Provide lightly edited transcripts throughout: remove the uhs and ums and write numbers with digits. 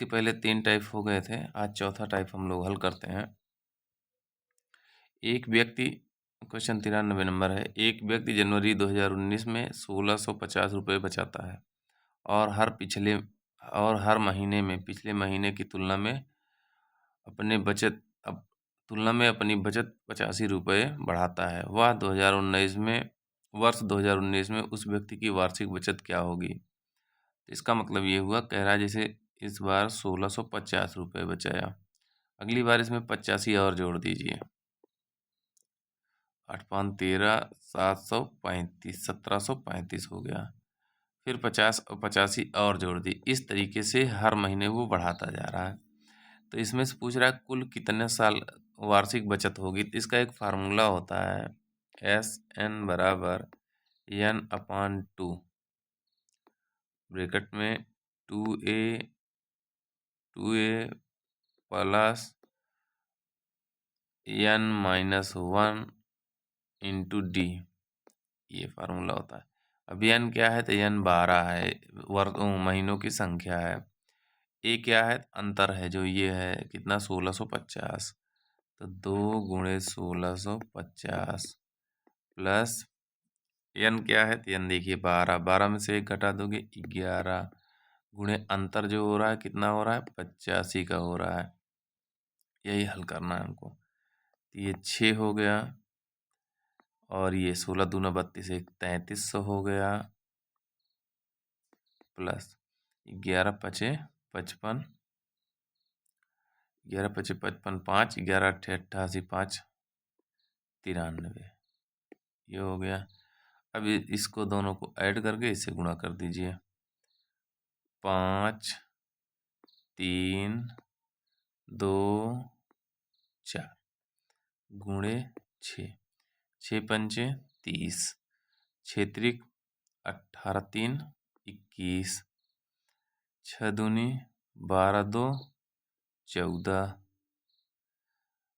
इसके पहले 3 टाइप हो गए थे, आज चौथा टाइप हम लोग हल करते हैं। एक व्यक्ति, क्वेश्चन 93 नंबर है। एक व्यक्ति जनवरी 2019 में 1650 रुपये बचाता है और हर महीने में पिछले महीने की तुलना में अपनी बचत 85 रुपये बढ़ाता है। वर्ष 2019 में उस व्यक्ति की वार्षिक बचत क्या होगी? इसका मतलब ये हुआ, कह रहा है जैसे इस बार 1650 रुपये बचाया, अगली बार इसमें 85 और जोड़ दीजिए। 8 पाँच 13, 735, 1735 हो गया। फिर 50 और 85 और जोड़ दी। इस तरीके से हर महीने वो बढ़ाता जा रहा है। तो इसमें से पूछ रहा है कुल कितने साल वार्षिक बचत होगी। तो इसका एक फार्मूला होता है, SN बराबर N/2, ब्रैकेट में 2A plus N-1 into D, ये फार्मूला होता है। अब N क्या है? तो N 12 है, महीनों की संख्या है। ए क्या है? अंतर है, जो ये है कितना, 1650। तो 2 गुणे 1650 प्लस N क्या है? तो N देखिए 12, 12 में से 1 घटा दोगे 11, गुणे अंतर जो हो रहा है कितना हो रहा है? 85 का हो रहा है। यही हल करना है हमको। तो ये 6 हो गया और ये 16 दूना 32, 3300 हो गया, प्लस 11 पचे 55, 11 पचे 55, 5, 11 अट्ठे 88, 5 93, ये हो गया। अब इसको दोनों को ऐड करके इससे गुणा कर दीजिए। 5, 3, 2, 4 गुणे 6, 6 पंचे 30, 6 त्रिक 18, 3 21, 6 दूनी 12, 2 14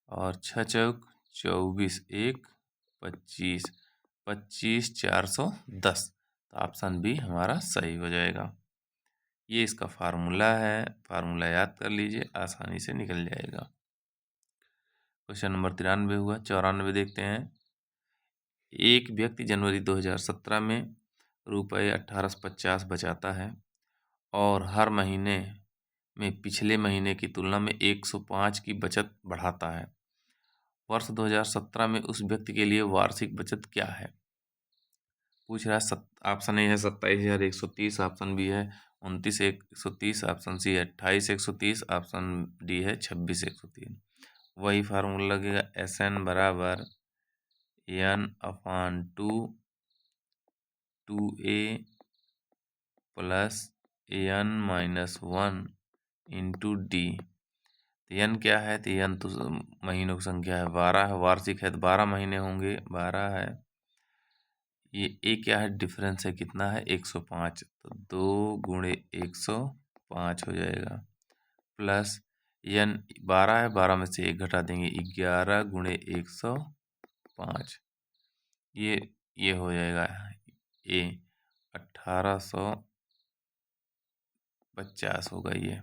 और 6 चौक 24, 1 25, 25 410। तो ऑप्शन बी हमारा सही हो जाएगा। ये इसका फार्मूला है, फार्मूला याद कर लीजिए, आसानी से निकल जाएगा। क्वेश्चन नंबर 93 हुआ। 94 देखते हैं। एक व्यक्ति जनवरी 2017 में रुपये 1850 बचाता है और हर महीने में पिछले महीने की तुलना में 105 की बचत बढ़ाता है। वर्ष 2017 में उस व्यक्ति के लिए वार्षिक बचत क्या है? पूछ रहा है। ऑप्शन ए है 27,130, ऑप्शन बी है 29,130, ऑप्शन सी है 28,130, ऑप्शन डी है 26,103। वही फार्मूला लगेगा, SN बराबर N/2 2A plus N-1 into D। तो N क्या है? तो N तो महीनों की संख्या है, 12 है, वार्षिक है तो 12 महीने होंगे, 12 है। ये ए क्या है? डिफरेंस है, कितना है? 105, तो 2 गुणे 105 हो जाएगा, प्लस N 12 है, 12 में से 1 घटा देंगे, 11 गुणे 105, ये हो जाएगा ए 1850 होगा ये।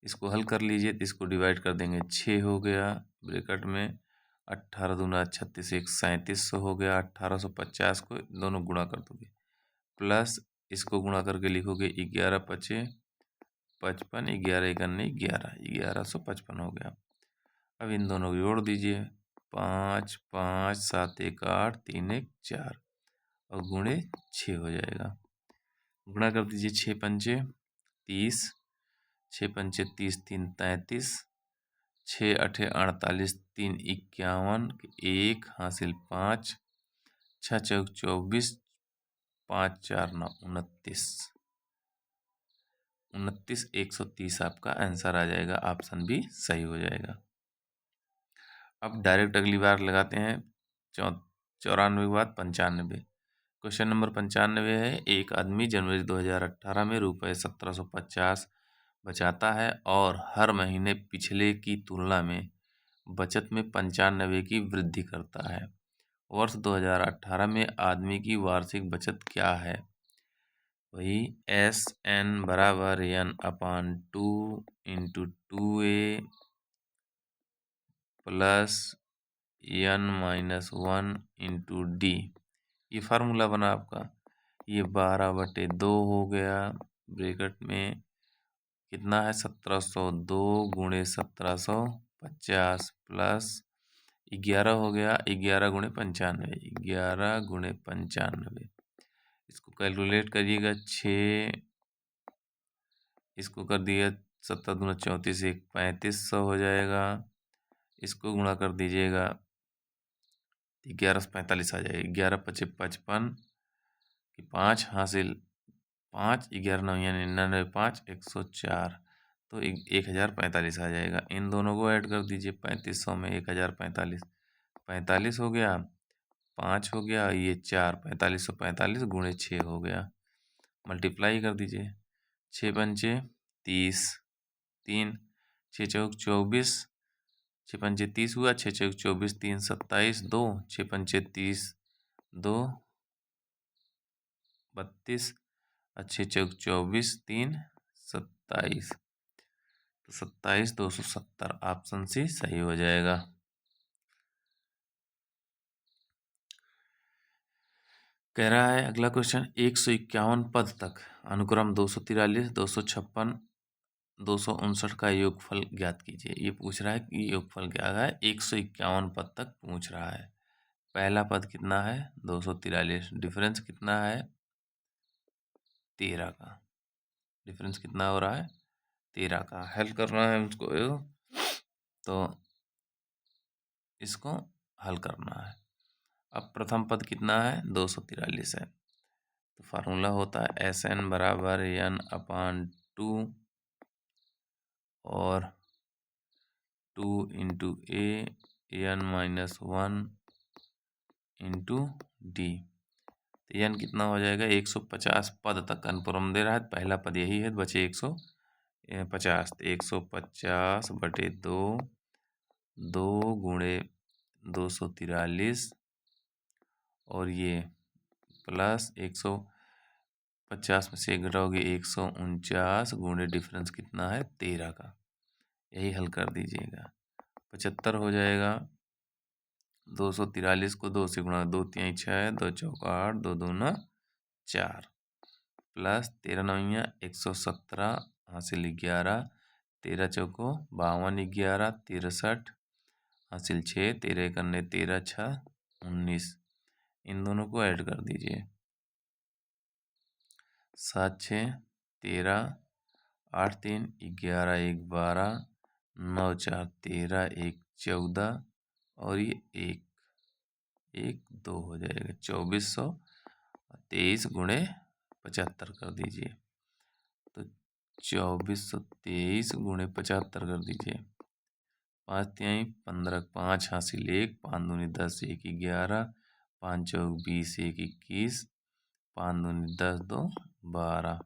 इसको हल कर लीजिए तो इसको डिवाइड कर देंगे, 6 हो गया, ब्रैकेट में 18 दूना 36, 1 3700 हो गया। 1850 को दोनों गुणा कर दोगे, प्लस इसको गुणा करके लिखोगे 11 पचे 55, 11 इकन्ने 11, 1155 हो गया। अब इन दोनों को जोड़ दीजिए, 5 5 7 1 8 3 1 4 और गुणे 6 हो जाएगा। गुणा कर दीजिए, 6 पंचे 30, 6 पंचे 30, 3 33, 6 अठे 48, 3 51, 1 हासिल 5, 6 चौक 24, 5 4 9 29, 130 आपका आंसर आ जाएगा। ऑप्शन बी सही हो जाएगा। अब डायरेक्ट अगली बार लगाते हैं, 94 के बाद 95। क्वेश्चन नंबर 95 है। एक आदमी जनवरी 2018 में रुपये 1750 बचाता है और हर महीने पिछले की तुलना में बचत में 95 की वृद्धि करता है। वर्ष 2018 में आदमी की वार्षिक बचत क्या है? वही एस एन बराबर N upon 2 into 2a plus N minus 1 into D. ये फार्मूला बना आपका। ये 12/2 हो गया, ब्रैकेट में कितना है 1702 गुणे 1750 प्लस 11 हो गया 11 गुणे 95, 11 गुणे 95। इसको कैलकुलेट करिएगा 6, इसको कर दिया 7 दूना 34, 3500 हो जाएगा। इसको गुणा कर दीजिएगा 11 से 45 आ जाएगा, 11 पचे 55 की 5 हासिल 5, 11 9 99, 5 104, तो 1045 आ जाएगा। इन दोनों को ऐड कर दीजिए, 3500 में 1045, 45 हो गया, 5 हो गया, ये 4, 4545 गुणे 6 हो गया। मल्टीप्लाई कर दीजिए, 6 पंचे 30, 3 6 चौक 24, 6 पंचे 30 हुआ, 6 चौक 24, 3 27, 2 6 पंचे 30, 2 32, 6 चौक 24, 3 27, तो 27,270 ऑप्शन सी सही हो जाएगा। कह रहा है अगला क्वेश्चन, 151 पद तक अनुक्रम 243, 256, 259 का योगफल ज्ञात कीजिए। ये पूछ रहा है कि योगफल क्या है, 151 पद तक पूछ रहा है। पहला पद कितना है 243, डिफरेंस कितना है 13 का, डिफरेंस कितना हो रहा है 13 का। हल करना है मुझको, तो इसको हल करना है। अब प्रथम पद कितना है 243 है, तो फार्मूला होता है एस एन बराबर एन अपान 2 और 2 into N minus 1 into D. तो एन कितना हो जाएगा 150 पद तक अनुक्रम दे रहा है, पहला पद यही है, बचे 150, 150/2, 2 गुणे 243 और ये प्लस 150 में से एक घटाओगे 149 गुणे डिफरेंस कितना है 13 का। यही हल कर दीजिएगा, 75 हो जाएगा। 243 को 2 से गुणा, 2 3 6, 2 चौक 8, 2 दूना 4 प्लस 13 9 117 हासिल 11, 13 चौको 52, 11 63 हासिल 6, 13 करने 13 6 19। इन दोनों को ऐड कर दीजिए, 7 6 13, 8 3 11 1 12, 9 4 13, 1 14 और ये 1 1 2 हो जाएगा 2423 गुणे 75 कर दीजिए, तो 2423 गुणे 75 कर दीजिए। 5 तिहाई 15, 5 हासिल 1, 5 दूनी 10, 1 11, 5 चौक 20, 1 21, 5 दूनी 10, 2 12,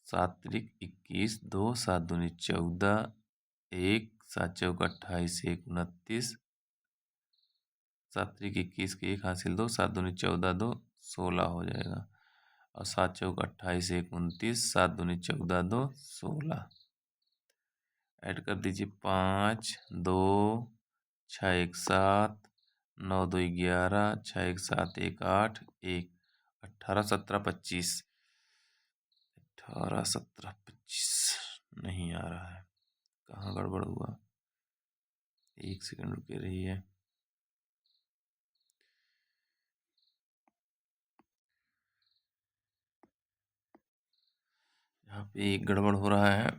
7 त्रिक 21, 2 7 दूनी 14, 1 7 चौक 28, 1 29, 7 त्रिक 21 के 1 हासिल 2, 7 दूनी 14, 2 16 हो जाएगा, और 7 चौक 28, 1 29, 7 दूनी 14, 2 16। ऐड कर दीजिए 5 2 6 1 7, 9 2 11, 6 1 7 1 8, 1 18 17 25, 18 17 25 नहीं आ रहा है, कहाँ गड़बड़ हुआ, 1 सेकंड रुके रहिए। यहाँ पे एक गड़बड़ हो रहा है,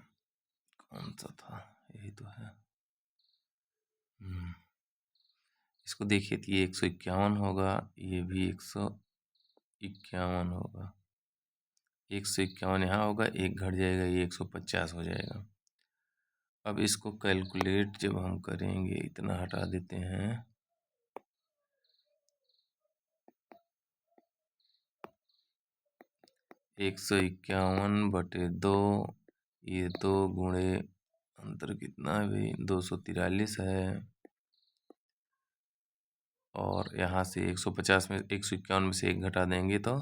कौन सा था, यही तो है। इसको देखिए तो ये 151 होगा, ये भी 151 होगा, 151 यहाँ होगा, एक घट जाएगा, ये 150 हो जाएगा। अब इसको कैलकुलेट जब हम करेंगे, इतना हटा देते हैं, एक 151/2, ये 2 गुणे अंतर कितना है भाई 243 है, और यहाँ से 150 में 151 में से एक घटा देंगे तो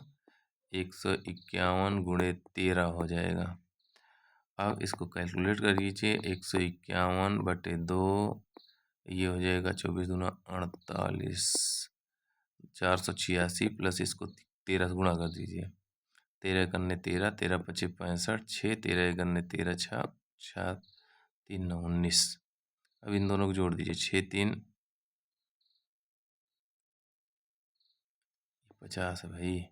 151 गुणे 13 हो जाएगा। अब इसको कैलकुलेट कर लीजिए। 151/2 ये हो जाएगा 24 दूना 48, 486 प्लस इसको 13 से गुणा कर दीजिए। 13 करने 13, 13 पचे 65, 6 13 करने 13 छः 3 9 19। अब इन दोनों को जोड़ दीजिए। 6 3 50 है भाई।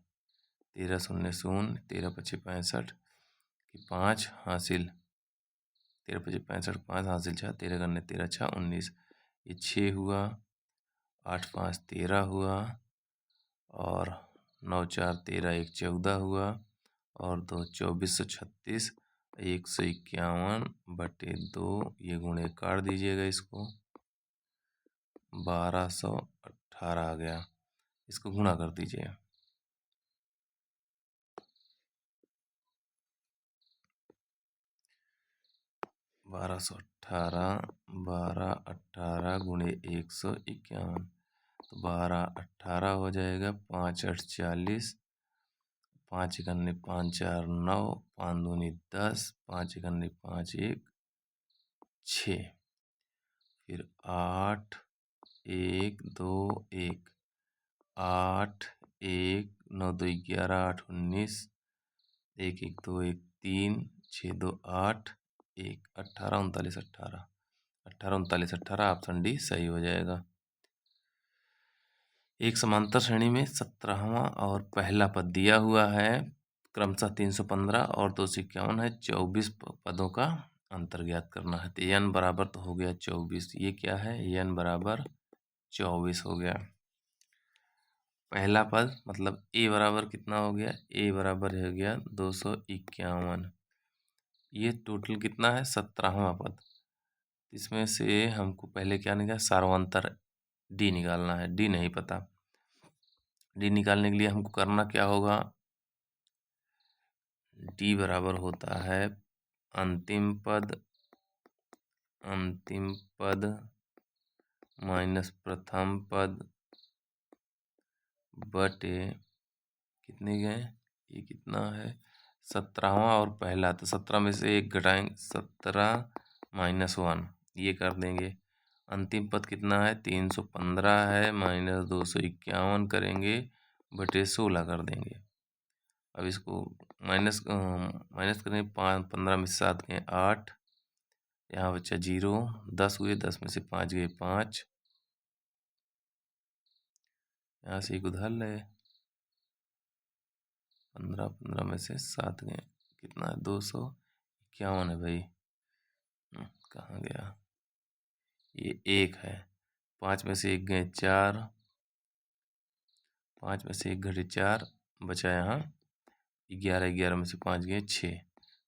13 शून्य शून्य, 13 पचे 65 की 5 हासिल, 13 पचे 65 5 हासिल 6, 13 करने 13 6 19, ये 6 हुआ, 8 5 13 हुआ, और 9 4 13 1 14 हुआ, और 2 2436, 151/2 ये गुणे काट दीजिएगा इसको, 1218 आ गया। इसको गुणा कर दीजिए। 1218 गुणे 151, तो 1218 हो जाएगा। 5 8 40, 5 इकन्ने 5 4 9, 5 दूनी 10, 5 इकन्ने 5 1 6, फिर 8 1 2 1, 8 1 9 2 11, 8 19, 1 1 2 1 3, 6 2 8 1 18 39 18, 18 39 18, ऑप्शन डी सही हो जाएगा। एक समांतर श्रेणी में 17वां और पहला पद दिया हुआ है, क्रमशः 315 और 251 है। 24 पदों का अंतर ज्ञात करना है। तो n बराबर तो हो गया 24, ये क्या है, n बराबर 24 हो गया। पहला पद मतलब a बराबर कितना हो गया, a बराबर हो गया 251। ये टोटल कितना है, 17वां पद। इसमें से हमको पहले क्या निकालना, सार्वंतर d निकालना है। d नहीं पता। d निकालने के लिए हमको करना क्या होगा, d बराबर होता है अंतिम पद माइनस प्रथम पद बटे कितने गए, ये कितना है 17वां और पहला, तो 17 में से एक घटाएंगे, 17 - 1 ये कर देंगे। अंतिम पद कितना है 315 है, माइनस 251 करेंगे बटे 16 कर देंगे। अब इसको माइनस करेंगे, 15 में 7 गए 8, यहाँ बच्चा 0, 10 हुए, 10 में से 5 गए 5, यहाँ से एक उधर ले, 15 में से 7 गए, कितना है 251 है भाई। कहाँ गया, ये 1 है। 5 में से 1 गए 4, 5 में से 1 घटे 4, बचा यहाँ 11, 11 में से 5 गए 6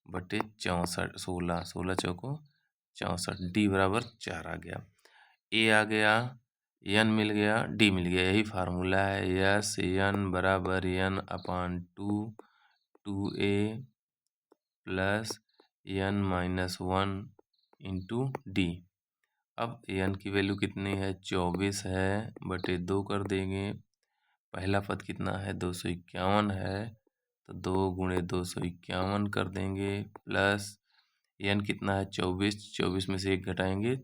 बटे 64, 16, 16 चौको 64, डी बराबर 4 आ गया। ए आ गया, एन मिल गया, डी मिल गया। यही फार्मूला है, यस एन बराबर N upon 2 2a plus N minus 1 into D. अब एन की वैल्यू कितनी है, 24 है, बटे 2 कर देंगे। पहला पद कितना है 251 है, तो 2 गुणे 251 कर देंगे, प्लस एन कितना है 24, 24 में से 1 घटाएंगे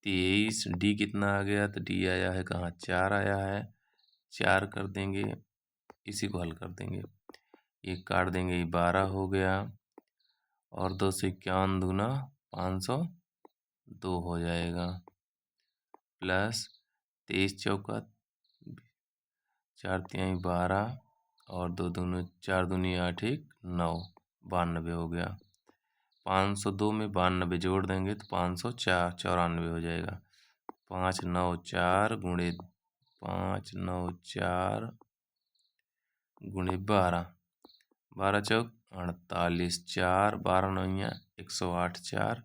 23, डी कितना आ गया, तो डी आया है कहाँ 4 आया है, 4 कर देंगे, इसी को हल कर देंगे। ये काट देंगे, ये 12 हो गया, और 251 दूना 502 हो जाएगा, प्लस 23 चौका 4 तिहाई 12, और 2 दूनी 4 दूनी 8 1 9, 92 हो गया। 502 में 92 जोड़ देंगे तो 504 94 हो जाएगा। 594 गुणे 594 गुणे 12, 12 चौक 48, 4 12 नौया 108, 4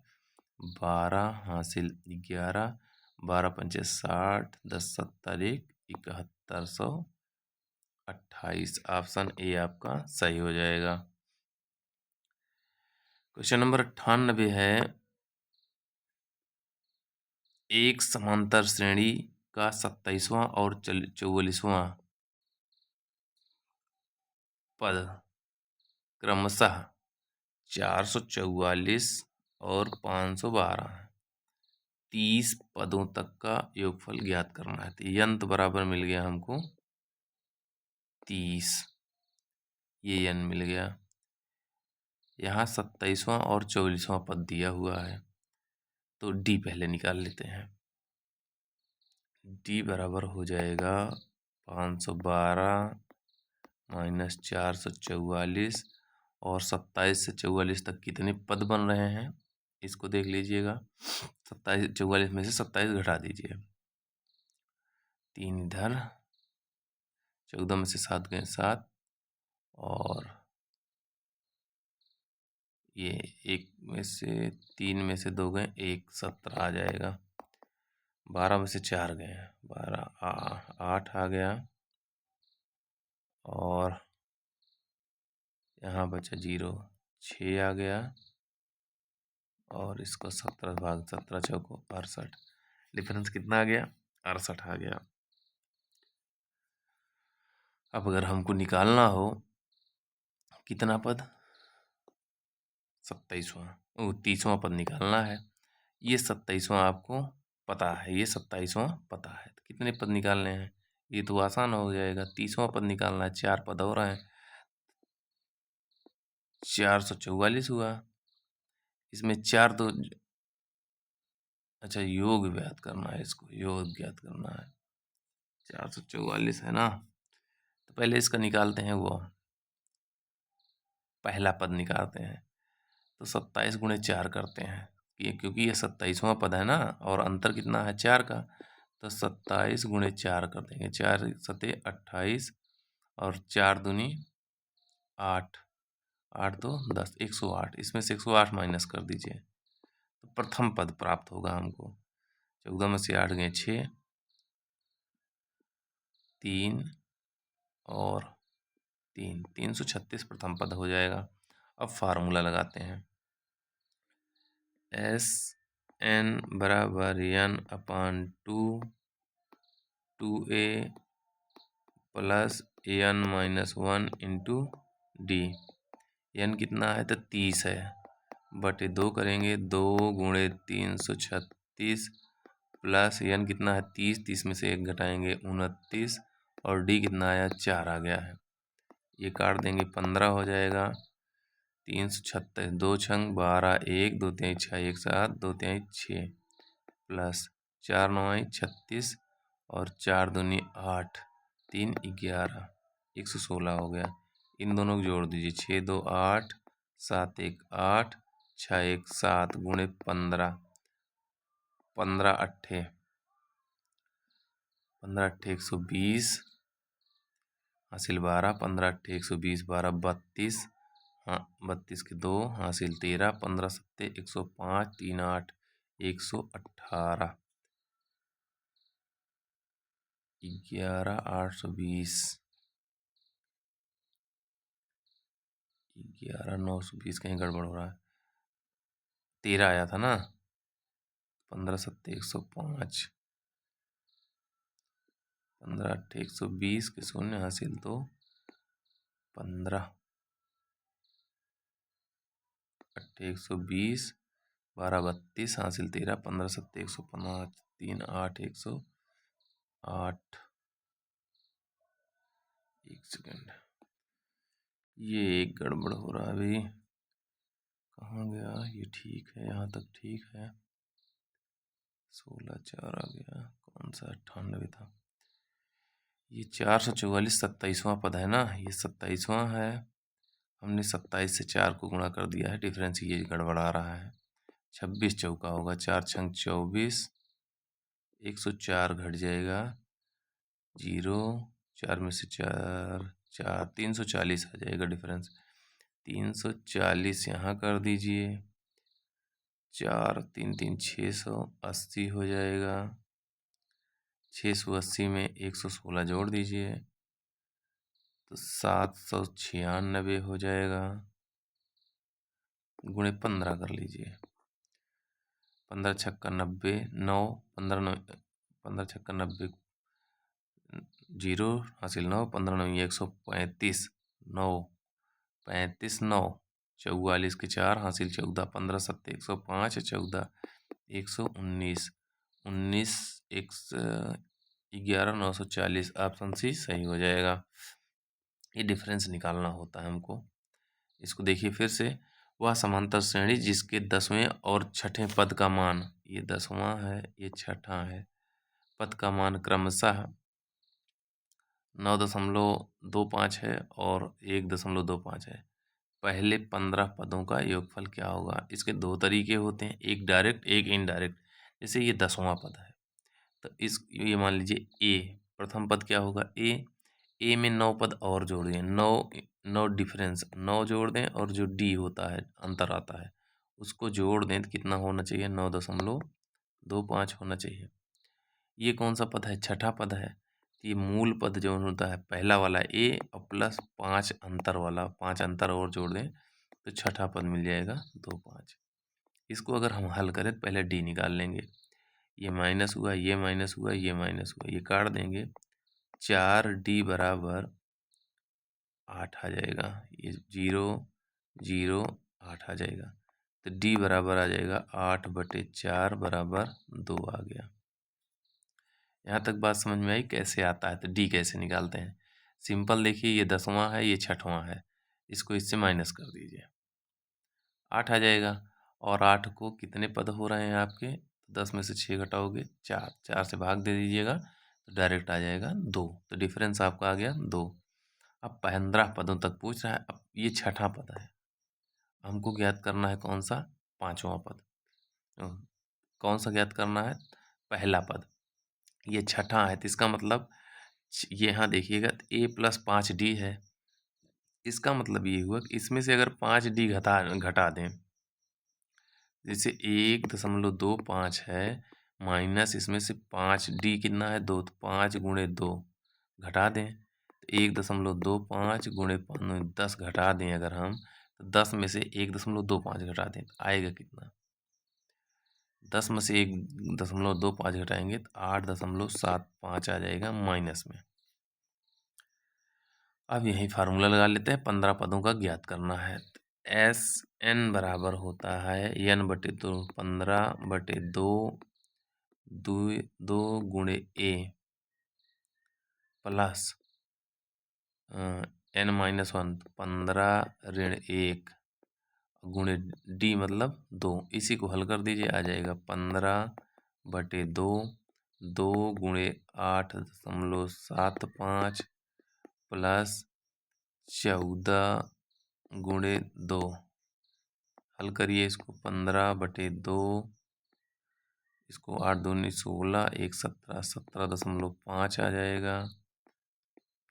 12 हासिल 11, 12 पंचे 60, 10 70 7128, ऑप्शन ए आपका सही हो जाएगा। क्वेश्चन नंबर 98 है, एक समांतर श्रेणी का 27वां और 44वां पद क्रमशः 444 और 512 हैं। 30 पदों तक का योगफल ज्ञात करना है। तो यंत बराबर मिल गया हमको 30, ये यन मिल गया। यहाँ 27वां और 44वां पद दिया हुआ है, तो डी पहले निकाल लेते हैं। डी बराबर हो जाएगा 512 माइनस 444 और 27 से 44 तक कितने पद बन रहे हैं इसको देख लीजिएगा। 44 में से 27 घटा दीजिए, 3 इधर, 14 में से 7 गए 7, और ये 1 में से 3 में से 2 गए 1, 17 आ जाएगा। 12 में से 4 गए 12, 8 आ गया, और यहाँ बचा 0, 6 आ गया, और इसको 17 भाग 17 चौको 68। डिफरेंस कितना आ गया? 68 आ गया। अब अगर हमको निकालना हो कितना पद, 27वां, 30वां पद निकालना है। ये 27वां आपको पता है, ये 27वां पता है, तो कितने पद निकालने हैं? ये तो आसान हो जाएगा। 30वां पद निकालना है, 4 पद और हैं, 444 हुआ। इसमें 4 2, अच्छा योग ज्ञात करना है, इसको योग ज्ञात करना है। 444 है ना, तो पहले इसका निकालते हैं, वो पहला पद निकालते हैं। तो 27 गुणे 4 करते हैं, ये क्योंकि ये 27वां पद है ना, और अंतर कितना है 4 का, तो 27 गुणे 4 कर देंगे। 4 सते 28 और 4 दूनी 8, 8 दो 10, 108। इसमें से 108 माइनस कर दीजिए, तो प्रथम पद प्राप्त होगा हमको। 14 में से 8 गए 6, 3 और 3, 336 प्रथम पद हो जाएगा। अब फार्मूला लगाते हैं, एस एन बराबर n अपान 2a plus n minus 1 into D. n कितना है तो 30 है, बटे 2 करेंगे, 2 गुणे 336 प्लस n कितना है 30, 30 में से 1 घटाएंगे 29, और डी कितना आया 4 आ गया है। ये काट देंगे 15 हो जाएगा। 336, 2 छंग 12, 1 2 3 6 1 7 2 3 6 प्लस 4 9 36 और 4 दूनी 8 3 11, 116 हो गया। इन दोनों को जोड़ दीजिए, 6 2 8 7 1 8 6 1 7 गुणे 15, 15 अट्ठे 120 हासिल 12, 15 अट्ठे 120, 12 32, हाँ 32 के 2 हासिल 13, 15 सत्ते 105, 3 8 118, 11 820, 11 920, कहीं गड़बड़ हो रहा है। 13 आया था ना, 15 सत्ते 105, 15 अट्ठे 120 के 0 हासिल तो 15 अट्ठे 120, 12 32 हासिल 13, 15 सत्ते 105, 3 8 108। एक सेकेंड, ये एक गड़बड़ हो रहा है अभी, कहाँ गया ये? ठीक है, यहाँ तक ठीक है। 16 4 आ गया, कौन सा 98 था? ये 444 27वां पद है ना, ये 27वां है। हमने 27 से 4 को गुणा कर दिया है, डिफरेंस ये गड़बड़ा रहा है। 26 चौका होगा, 4 छंग 24, 104 घट जाएगा 0, 4 में से 4 4, 340 आ जाएगा डिफरेंस। 340 यहाँ कर दीजिए, 4 3 3 680 हो जाएगा। 680 में 116 जोड़ दीजिए, तो 796 हो जाएगा, गुणे 15 कर लीजिए। 15 छक्का 90, 9 15 15 छक्का 90, 0 हासिल 9, 15 9 135, 9 35 9 44 के 4 हासिल 14 15 7 105 14 119 19 11 940 ऑप्शन सी सही हो जाएगा। ये डिफरेंस निकालना होता है हमको। इसको देखिए फिर से, वह समांतर श्रेणी जिसके 10वें और छठे पद का मान, ये 10वां है ये छठा है, पद का मान क्रमशः 9.25 है और 1.25 है। पहले 15 पदों का योगफल क्या होगा? इसके दो तरीके होते हैं, एक डायरेक्ट एक इनडायरेक्ट। जैसे ये 10वां पद है तो ये मान लीजिए ए, प्रथम पद क्या होगा? ए में 9 पद और जोड़ दें, 9 डिफरेंस 9 जोड़ दें और जो डी होता है अंतर आता है उसको जोड़ दें तो कितना होना चाहिए? 9.25 होना चाहिए। ये कौन सा पद है? छठा पद है। ये मूल पद जो होता है पहला वाला ए और प्लस 5 अंतर वाला, 5 अंतर और जोड़ दें तो छठा पद मिल जाएगा 2 5। इसको अगर हम हल करें तो पहले डी निकाल लेंगे। ये माइनस हुआ, ये माइनस हुआ, ये माइनस हुआ, ये काट देंगे। 4D बराबर 8 आ जाएगा। ये 0 0 8 आ जाएगा तो D बराबर आ जाएगा 8/4 बराबर 2 आ गया। यहाँ तक बात समझ में आई कैसे आता है? तो डी कैसे निकालते हैं? सिंपल देखिए, ये 10वां है ये छठवां है, इसको इससे माइनस कर दीजिए 8 आ जाएगा। और 8 को कितने पद हो रहे हैं आपके? 10 में से 6 घटाओगे 4, 4 से भाग दे दीजिएगा तो डायरेक्ट आ जाएगा 2। तो डिफरेंस आपका आ गया 2। अब 15 पदों तक पूछ रहा है। अब ये छठा पद है, हमको ज्ञात करना है कौन सा? 5वां पद। कौन सा ज्ञात करना है? पहला पद। ये छठा है तो इसका मतलब ये यहाँ देखिएगा ए प्लस 5D है। इसका मतलब ये हुआ कि इसमें से अगर 5D घटा दें, जैसे 1.25 है माइनस इसमें से 5D कितना है? 2, तो 5 गुणे 2 घटा दें तो 1.25 गुणे 10 घटा दें अगर हम, तो 10 में से 1.25 घटा दें तो आएगा कितना? 10 में से 1.25 घटाएंगे तो 8.75 आ जाएगा माइनस में। अब यही फार्मूला लगा लेते हैं, 15 पदों का ज्ञात करना है। एस एन बराबर होता है n/2, 15/2 2 गुणे ए प्लस n-1 15 ऋण 1 गुणे डी मतलब 2। इसी को हल कर दीजिए, आ जाएगा 15/2 2 गुणे 8.75 प्लस 14 गुणे 2। हल करिए इसको, 15/2, इसको 8 दूनी 16, 1 17, 17.5 आ जाएगा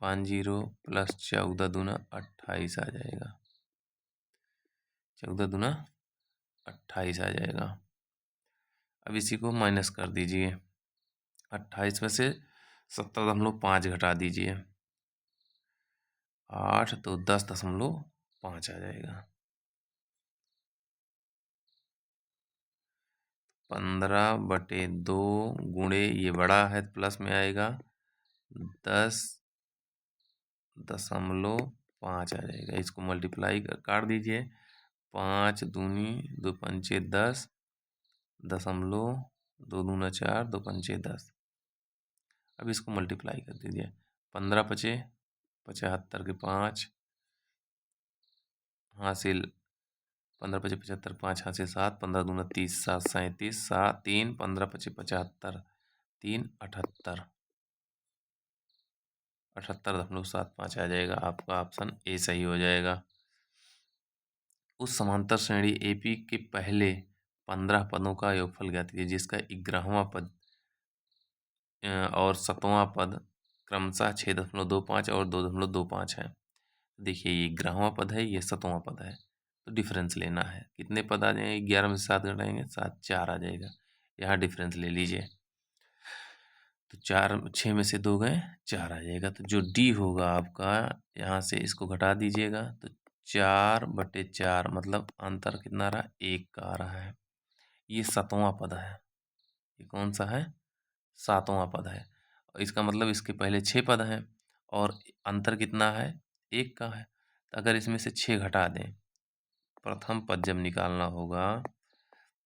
50 प्लस 14 दूना 28 आ जाएगा। 14 दूना 28 आ जाएगा। अब इसी को माइनस कर दीजिए, 28 में से 17.5 घटा दीजिए, 8 तो 10.5 आ जाएगा। 15/2 गुणे ये बड़ा है प्लस में आएगा 10.5 आ जाएगा। इसको मल्टीप्लाई काट दीजिए, 5 दूनी 2 पंचे 10 दशमलव 2 दूना 4 2 पंचे 10। अब इसको मल्टीप्लाई कर दीजिए, 15 पचे 75 के 5 हासिल 15 पचे 75 5 हासिल 7 15 दूना 30 7 37 7 3 15 पचे 75 3 78 78.75 आ जाएगा। आपका ऑप्शन ए सही हो जाएगा। उस समांतर श्रेणी एपी के पहले 15 पदों का योगफल ज्ञात कीजिए जिसका 11वां पद और 7वां पद क्रमशः 6.25 और 2.25 है। देखिए ये 11वां पद है, ये 7वां पद है, तो डिफरेंस लेना है। कितने पद आ जाएंगे? 11 में से 7 घटाएंगे 7 4 आ जाएगा। यहाँ डिफरेंस ले लीजिए तो 4 6 में से 2 गए 4 आ जाएगा। तो जो डी होगा आपका, यहाँ से इसको घटा दीजिएगा तो 4/4 मतलब अंतर कितना आ रहा? 1 का आ रहा है। ये 7वां पद है। ये कौन सा है? 7वां पद है। इसका मतलब इसके पहले 6 पद हैं और अंतर कितना है? 1 का है। तो अगर इसमें से 6 घटा दें, प्रथम पद जब निकालना होगा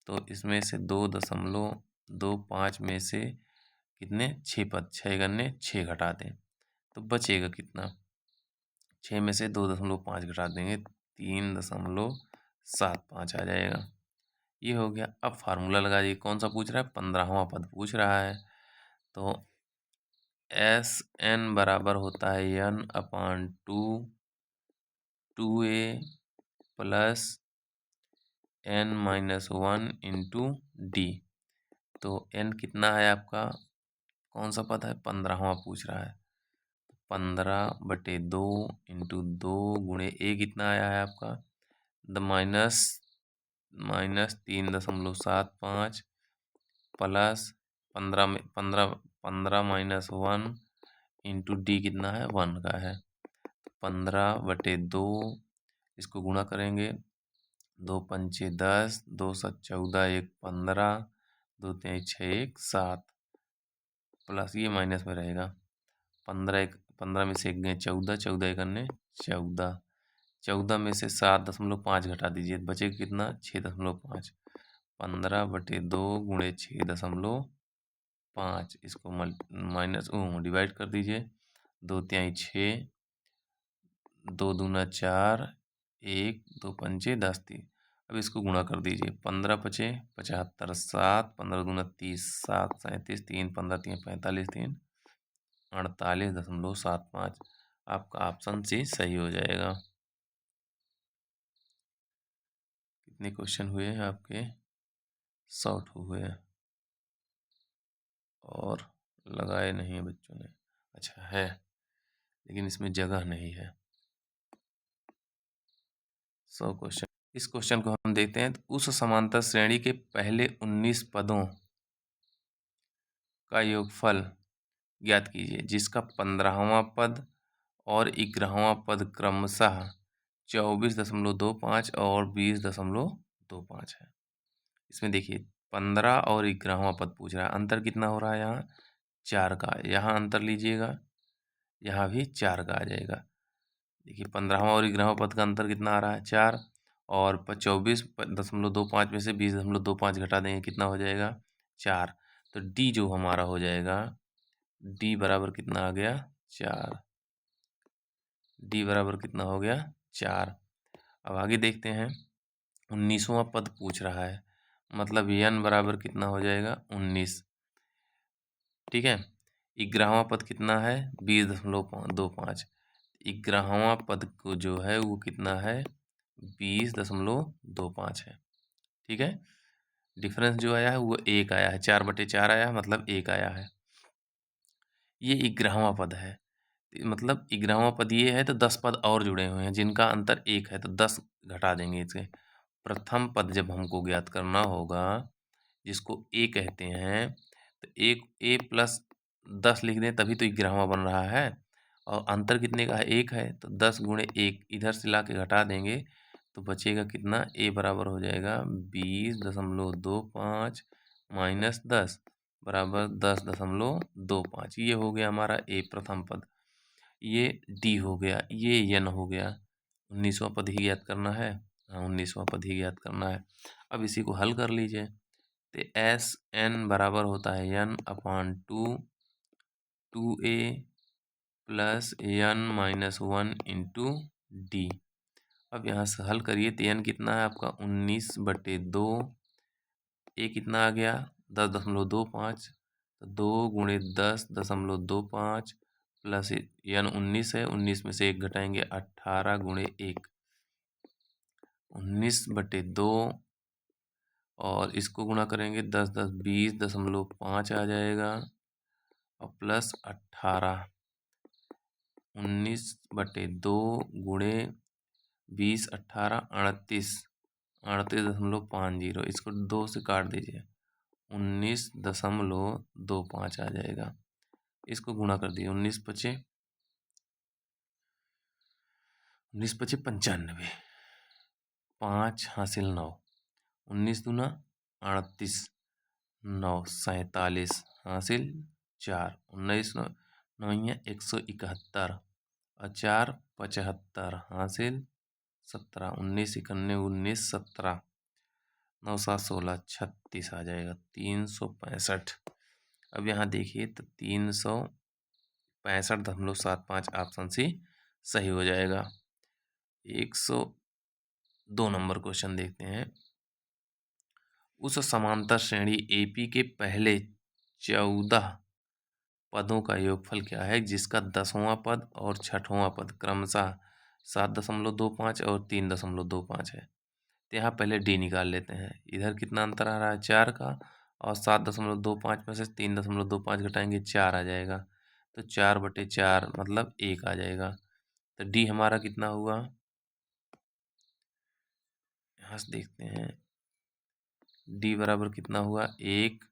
तो इसमें से 2.25 में से कितने 6 पद, 6 गन्ने 6 घटा दें तो बचेगा कितना, 6 में से 2.5 घटा देंगे 3.75 आ जाएगा। ये हो गया। अब फार्मूला लगा दिए। कौन सा पूछ रहा है, 15वां पद पूछ रहा है। तो एस एन बराबर होता है n/2 2a plus n-1 into D. तो n कितना है आपका, कौन सा पद है, 15वां पूछ रहा है। 15/2 इंटू 2 गुणे ए कितना आया है आपका, minus 3.75 plus 15 minus 1 into D कितना है 1 का है। 15/2 इसको गुणा करेंगे, 2 पंचे 10, 2 7 14, 1 15, 2 3 6 1 7 प्लस ये माइनस में रहेगा 15 में से 1 गए 14, 14 एक अन्य 14, 14 में से 7.5 घटा दीजिए बचेगा कितना 6.5। 15/2 गुणे 6.5 इसको माइनस डिवाइड कर दीजिए, 2 तिहाई 6, 2 दूना 4, 1 2 पंचे 10 3। अब इसको गुणा कर दीजिए, 15 पचे 75, 7 15 दूना 30, 7 37, 3 15 3 45, 3 48.75। आपका ऑप्शन सी सही हो जाएगा। कितने क्वेश्चन हुए हैं आपके, 100 हुए हैं और लगाए नहीं है बच्चों ने। अच्छा है लेकिन इसमें जगह नहीं है। 100 क्वेश्चन। इस क्वेश्चन को हम देखते हैं। तो उस समांतर श्रेणी के पहले 19 पदों का योगफल ज्ञात कीजिए जिसका 15वां पद और 11वां पद क्रमशः 24.25 और 20.25 है। इसमें देखिए 15 और 11वां पद पूछ रहा है, अंतर कितना हो रहा है, यहाँ 4 का। यहाँ अंतर लीजिएगा, यहाँ भी 4 का आ जाएगा। देखिए 15वां और 11वां पद का अंतर कितना आ रहा है 4, और 24.25 में से 20.25 घटा देंगे कितना हो जाएगा 4। तो डी जो हमारा हो जाएगा, डी बराबर कितना आ गया 4। डी बराबर कितना हो गया 4। अब आगे देखते हैं, 19वां पद पूछ रहा है, मतलब n बराबर कितना हो जाएगा 19। ठीक है। 11वां पद कितना है 20.25। 11वां पद को जो है वो कितना है 20.25 है। ठीक है। डिफरेंस जो आया है वो 1 आया है, 4/4 आया है, मतलब 1 आया है। ये 11वां पद है, मतलब 11वां पद ये है तो 10 पद और जुड़े हुए हैं जिनका अंतर 1 है, तो 10 घटा देंगे इसे। प्रथम पद जब हमको ज्ञात करना होगा जिसको ए कहते हैं, तो एक ए प्लस 10 लिख दें तभी तो 11वां बन रहा है, और अंतर कितने का है 1 है, तो 10 गुणे 1 इधर से ला के घटा देंगे तो बचेगा कितना, ए बराबर हो जाएगा 20.25 माइनस 10 बराबर 10.25। ये हो गया हमारा ए प्रथम पद। ये डी हो गया, ये एन हो गया। 19वां पद ही ज्ञात करना है। हाँ 19वां पद ही ज्ञात करना है। अब इसी को हल कर लीजिए। तो एस एन बराबर होता है n/2 2a plus n-1 into D. अब यहाँ से हल करिए तो n कितना है आपका 19/2, ए कितना आ गया 10.25, तो 2 गुणे 10.25 प्लस n 19 है, 19 में से 1 घटाएंगे 18 गुणे 1, 19/2 और इसको गुणा करेंगे 10 10 20.5 आ जाएगा और प्लस 18, 19/2 गुणे 20 18 38, 38.50, इसको 2 से काट दीजिए 19.25 आ जाएगा। इसको गुणा कर दिए 19 पचे 95, 5 हासिल 9, 19 दूना 38, 9 47 हासिल 4, 19 9 171, और 4 75 हासिल 17 19 51 19 17 9 7 16 36 आ जाएगा 365। अब यहाँ देखिए तो 365.75 ऑप्शन सी सही हो जाएगा। 102 नंबर क्वेश्चन देखते हैं। उस समांतर श्रेणी एपी के पहले 14 पदों का योगफल क्या है जिसका 10वां पद और 6वां पद क्रमशः 7.25 और 3.25 है। तो यहाँ पहले डी निकाल लेते हैं। इधर कितना अंतर आ रहा है 4 का, और 7.25 में से 3.25 घटाएंगे 4 आ जाएगा। तो 4/4 मतलब 1 आ जाएगा। तो डी हमारा कितना हुआ, यहाँ से देखते हैं। डी बराबर कितना हुआ 1।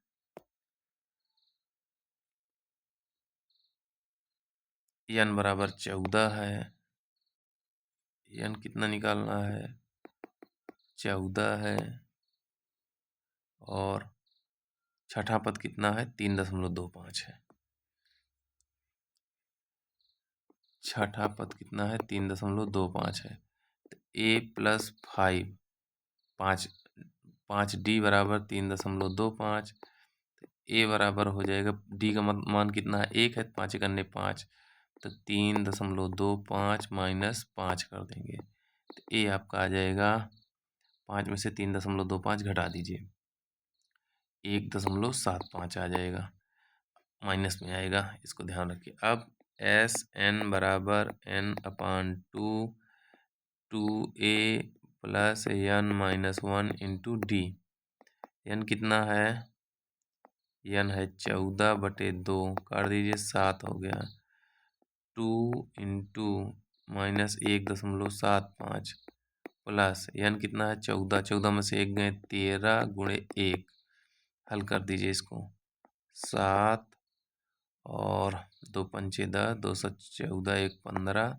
एन बराबर 14 है। एन कितना निकालना है 14 है। और छठा पद कितना है 3.25 है। छठा पद कितना है 3.25 है। तो ए प्लस 5 5 डी बराबर 3.25। ए बराबर हो जाएगा, डी का मान कितना है 1 है, 5 करने 5, तो 3.25 माइनस 5 कर देंगे। तो ए आपका आ जाएगा 5 में से 3.25 घटा दीजिए 1.75 आ जाएगा, माइनस में आएगा, इसको ध्यान रखिए। अब एस एन बराबर n/2 2a plus n minus 1 into D. N कितना है, एन है 14/2, कर दीजिए 7 हो गया। 2 इंटू माइनस 1.75 प्लस एन कितना है 14, 14 में से 1 गए 13 गुणे 1, हल कर दीजिए इसको 7 और 2 पंचे 10, 2 7 14, 1 15,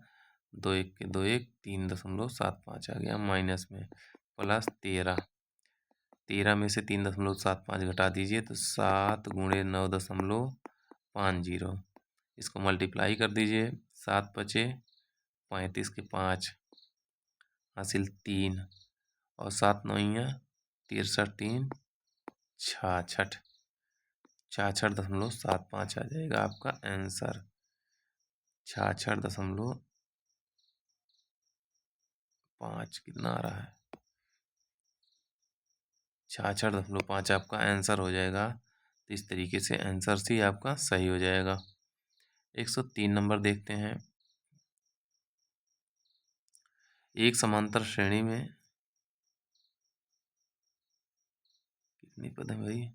2 1 के 2 1, 3.75 आ गया माइनस में, प्लस 13 में से 3.75 घटा दीजिए तो 7 गुणे 9.50, इसको मल्टीप्लाई कर दीजिए। 7 पचे 35 के 5 हासिल 3 और 7 9 63 3 66 66.75 आ जाएगा आपका आंसर। 66.5 कितना आ रहा है 66.5 आपका आंसर हो जाएगा। तो इस तरीके से आंसर सी आपका सही हो जाएगा। 103 नंबर देखते हैं। एक समांतर श्रेणी में कितनी पद है भाई,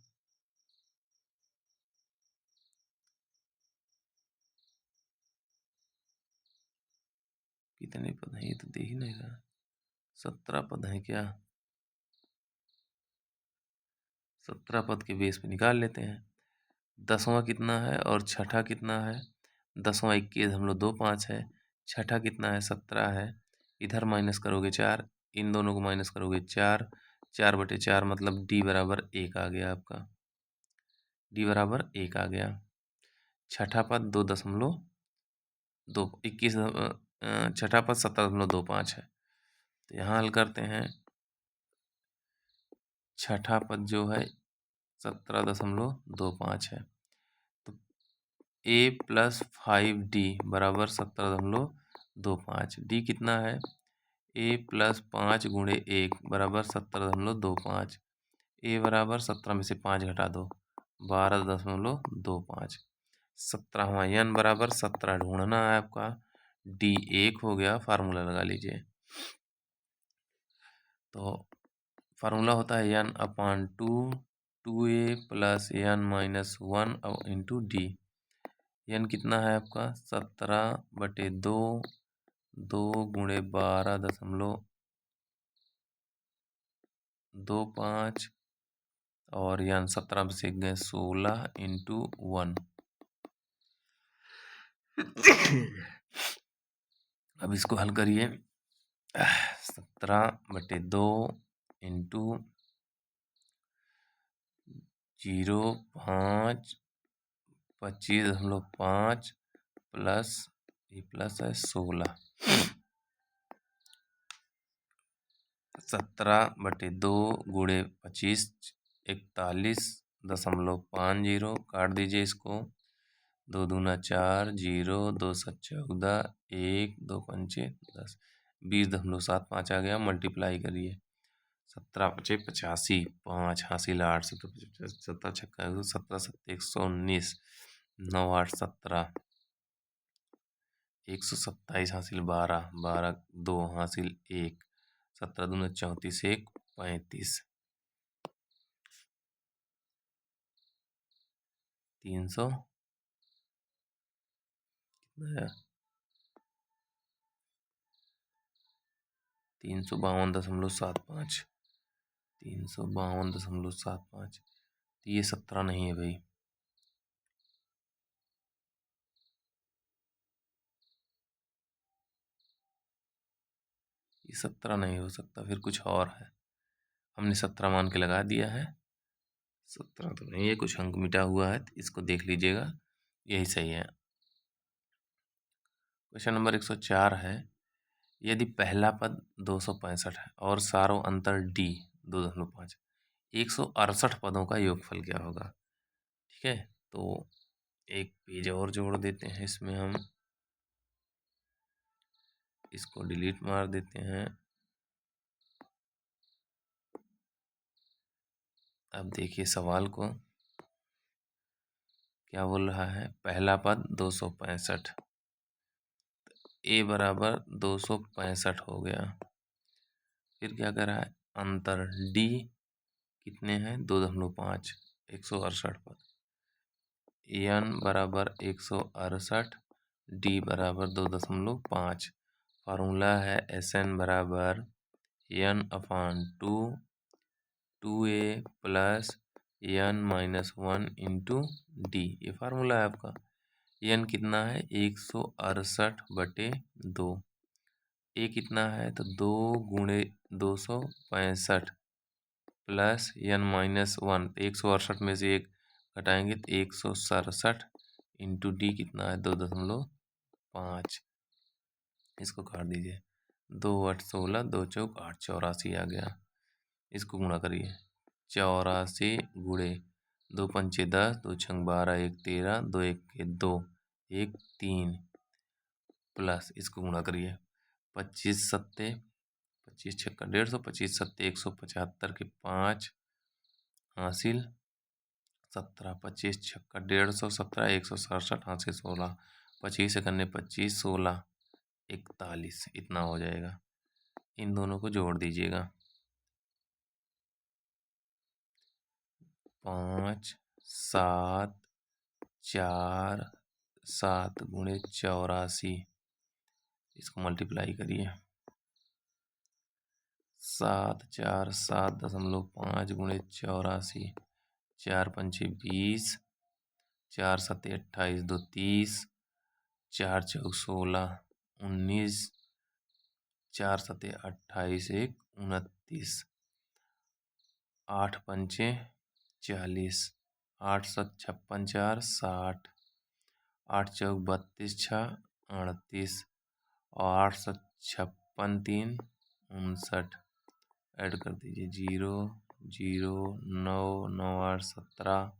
कितने पद हैं ये तो देख ही नहीं रहा। 17 पद हैं क्या, 17 पद के बेस पे निकाल लेते हैं। 10वां कितना है और छठा कितना है। 10वां 21 हम लोग 2 5 है। छठा कितना है 17 है। इधर माइनस करोगे 4, इन दोनों को माइनस करोगे 4, 4/4 मतलब डी बराबर 1 आ गया आपका। डी बराबर 1 आ गया। छठा पद 2.2 21 छठा पद 17.25 है। तो यहाँ हल करते हैं। छठा पद जो है 17.25 है। तो ए प्लस 5 डी बराबर 17.25। डी कितना है ए प्लस 5 गुणे 1 बराबर 17.25। ए बराबर 17 में से 5 घटा दो 12.25। 17वां एन बराबर 17 ढूंढना है आपका। डी 1 हो गया, फार्मूला लगा लीजिए। तो फार्मूला होता है n/2 2a plus n minus 1 into D. N कितना है आपका 17/2, 2 गुणे 12.25 और यान 17 में से गए 16 इंटू 1। अब इसको हल करिए। 17/2 इंटू 0.5 25.5 प्लस ये प्लस है 16, 17/2 गुणे 25, 41.50 काट दीजिए इसको। 2 दूना 4, 0, 2 7 14, 1, 2 पंचे 10, 20.75 आ गया। मल्टीप्लाई करिए। 17 पचे 85, 5 हासिल 8 से, तो 17 छक्का 17 7 119, 9 8 17, 127 हासिल 12, 12 2 हासिल 1, 17 दूना 34, 1 35, 300 कितना है, 352.75, 352.75। तो ये 17 नहीं है भाई, ये 17 नहीं हो सकता, फिर कुछ और है। हमने 17 मान के लगा दिया है, 17 तो नहीं है, कुछ अंक मिटा हुआ है, तो इसको देख लीजिएगा, यही सही है। क्वेश्चन नंबर 104 है, यदि पहला पद 265 है और सारों अंतर d 2.5, 168 पदों का योगफल क्या होगा। ठीक है, तो एक पेज और जोड़ देते हैं इसमें, हम इसको डिलीट मार देते हैं। अब देखिए सवाल को क्या बोल रहा है, पहला पद 265, a बराबर 265 हो गया। फिर क्या कर रहा है, अंतर d कितने हैं 2.5, 168 पद, n बराबर 168, d बराबर 2.5। फार्मूला है SN बराबर n/2, 2a plus n-1 into D. ये फार्मूला है आपका। n कितना है 168/2, a कितना है तो 2 गुणे 265 प्लस n-1, 168 में से 1 घटाएंगे तो 167 इंटू डी कितना है 2.5। इसको काट दीजिए, 2 8 16, 2 चौक 8, 84 आ गया। इसको गुणा करिए, 84 गुणे 2 पंचे 10, 2 छंग 12, 1 13, 2 1 2, 1 3 प्लस इसको गुणा करिए, 25 सत्ते 25 छक्का 150, 25 सत्ते 175 के 5 हासिल 17, 25 छक्का 150, 17 167 हासिल 16, 25 एकन्ने 25, 16 41, इतना हो जाएगा। इन दोनों को जोड़ दीजिएगा, 5 7 4 7 गुणे 84, इसको मल्टीप्लाई करिए, 7 4 7.5 गुणे 84, 4 पंचे 20, 4 सत्ते 28, 2 30, 4 चौक 16 19, 4 सत्ते 28, 1 29, 8 पंचे 40, 8 7 56 4 60, 8 चौक 32 6 38, और 8 7 56 3 59, ऐड कर दीजिए 0 0 9 9 8 17,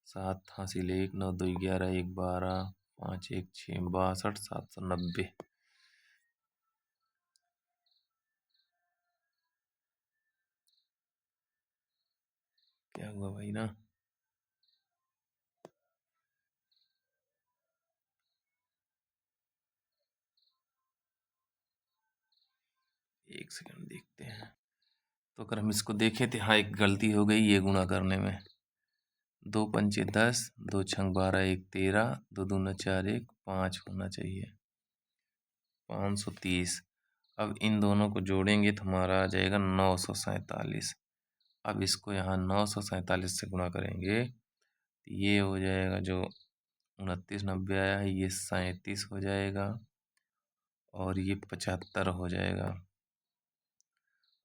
7 हासिल 1 9 2 11, 1 12, 5 1 6 62, 790। क्या हुआ भाई ना, एक सेकंड देखते हैं। तो अगर हम इसको देखें तो हाँ एक गलती हो गई ये गुणा करने में, 2 पंचे 10, 2 छंग 12, 1 13, 2 दूना 4 1 5 होना चाहिए, 530। अब इन दोनों को जोड़ेंगे तो हमारा आ जाएगा 947। अब इसको यहाँ 947 से गुणा करेंगे तो ये हो जाएगा, जो 2990 आया है ये 37 हो जाएगा, और ये 75 हो जाएगा।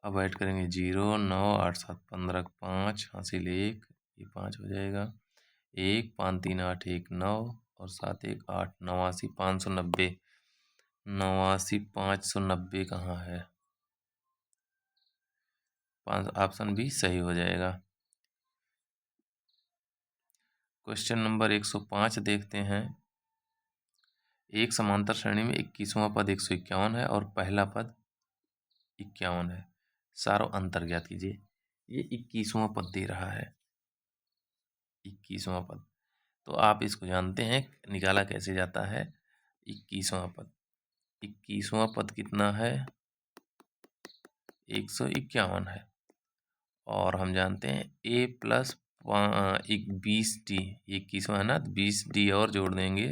अब ऐड करेंगे 0 9 8 7 15, 5 हासिल 1, ये 5 हो जाएगा, 1 5 3 8 1 9, और 7 1 8, 89 590, 89 590 कहाँ है? ऑप्शन बी सही हो जाएगा। क्वेश्चन नंबर 105 देखते हैं। एक समांतर श्रेणी में 21वां पद 151 है और पहला पद 51 है। सारों अंतर ज्ञात कीजिए। ये 21वां पद दे रहा है, 21वां पद। तो आप इसको जानते हैं निकाला कैसे जाता है। 21वां पद, 21वां पद कितना है? 151 है। और हम जानते हैं a प्लस 20d, 21वां है ना, 20d और जोड़ देंगे,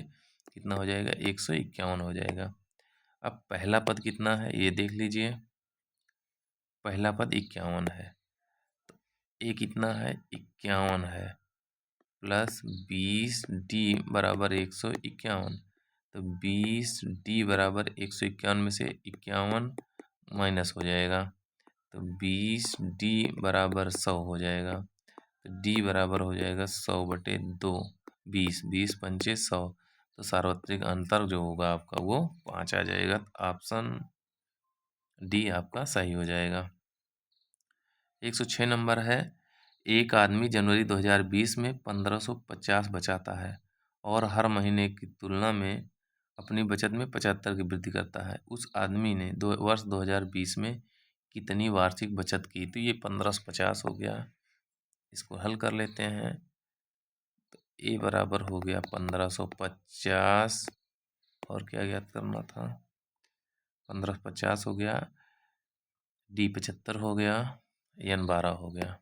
कितना हो जाएगा? 151 हो जाएगा। अब पहला पद कितना है ये देख लीजिए। पहला पद 51 है, तो a कितना है? 51 है, प्लस 20d बराबर 151। तो 20d बराबर 151 में से 51 माइनस हो जाएगा, तो 20d बराबर 100 हो जाएगा। तो d बराबर हो जाएगा 100/2, 20, 20 पंचे 100। तो सार्वत्रिक अंतर जो होगा आपका वो 5 आ जाएगा। ऑप्शन डी आपका सही हो जाएगा। 106 नंबर है। एक आदमी जनवरी 2020 में 1550 बचाता है और हर महीने की तुलना में अपनी बचत में 75 की वृद्धि करता है। उस आदमी ने वर्ष 2020 में कितनी वार्षिक बचत की? तो ये 1550 हो गया। इसको हल कर लेते हैं। तो ए बराबर हो गया 1550 और क्या ज्ञात करना था? 1550 हो गया, डी 75 हो गया, एन 12 हो गया।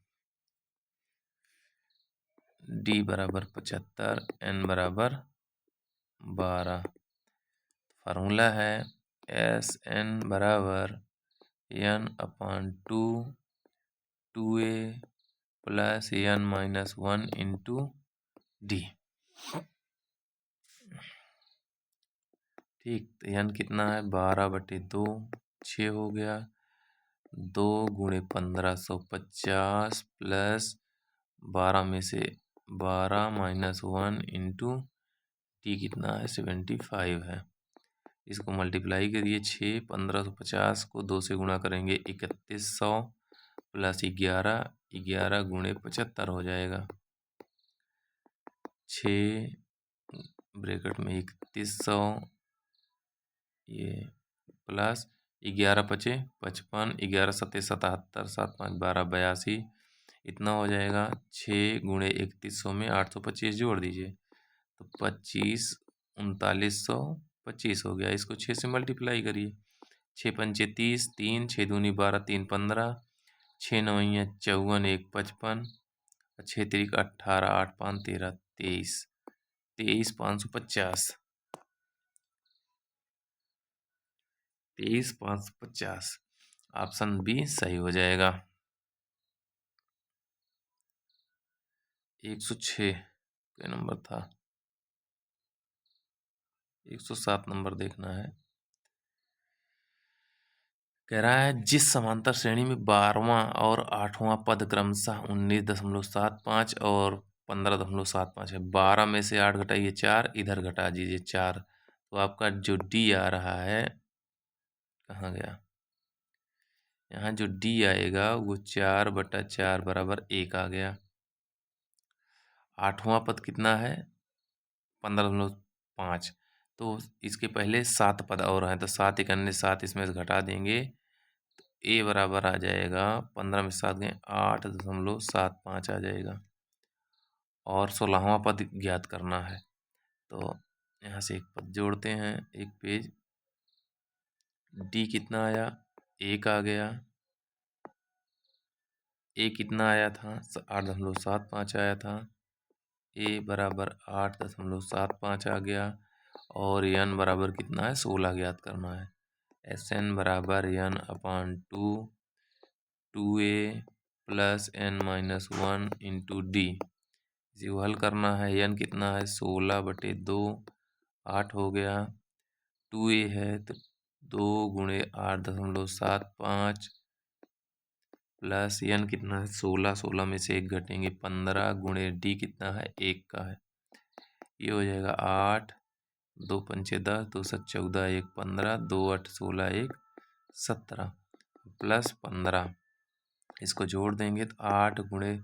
डी बराबर 75, एन बराबर 12। फार्मूला है एस एन बराबर n/2 2a plus n-1 into D. ठीक, तो n कितना है? 12/2, 6 हो गया। 2 गुणे 1550 प्लस 12 में से 12 माइनस 1 इंटू टी कितना है? 75 है। इसको मल्टीप्लाई करिए। 6 1550 को 2 से गुणा करेंगे 3100 प्लस 11, 11 गुणे 75 हो जाएगा। 6 ब्रैकेट में 3100 ये प्लस 11 पचे 55, 11 सत्ते 77, 7 5 12 82, इतना हो जाएगा। 6 गुणे 3100 में 825 जोड़ दीजिए, तो 25 3925 हो गया। इसको 6 से मल्टीप्लाई करिए। 6 पंचे 30, 3 6 दूनी 12, 3 15, 6 नवैया 54, 1 55, 6 तिरिक 18, 8 5 13, 23, 23,550, 23,550। ऑप्शन बी सही हो जाएगा। 106 क्या नंबर था? 107 नंबर देखना है। कह रहा है जिस समांतर श्रेणी में 12वां और 8वां पद क्रमशः 19.75 और 15.75 है। 12 में से 8 घटाइए 4, इधर घटा दीजिए 4, तो आपका जो डी आ रहा है, कहाँ गया? यहाँ जो डी आएगा वो 4/4 बराबर 1 आ गया। 8वां पद कितना है? 15.5। तो इसके पहले 7 पद और हैं, तो 7 × 1 7 इसमें से घटा देंगे, ए बराबर आ जाएगा 15 में 7 गए 8.75 आ जाएगा। और 16वां पद ज्ञात करना है, तो यहाँ से एक पद जोड़ते हैं, एक पेज। डी कितना आया? 1 आ गया। ए कितना आया था? 8.75 आया था। ए बराबर 8.75 आ गया। और एन बराबर कितना है? 16 ज्ञात करना है। एस एन बराबर n/2 2a plus n-1 into D. इसी को हल करना है। n कितना है? 16/2, 8 हो गया। 2a है तो 2 गुणे 8.75 प्लस n कितना है? 16, 16 में से 1 घटेंगे 15 गुणे डी कितना है? 1 का है। ये हो जाएगा 8, 2 पंचे 10, 2 7 14, 1 15, 2 8 16, 1 17 प्लस 15। इसको जोड़ देंगे तो 8 गुणे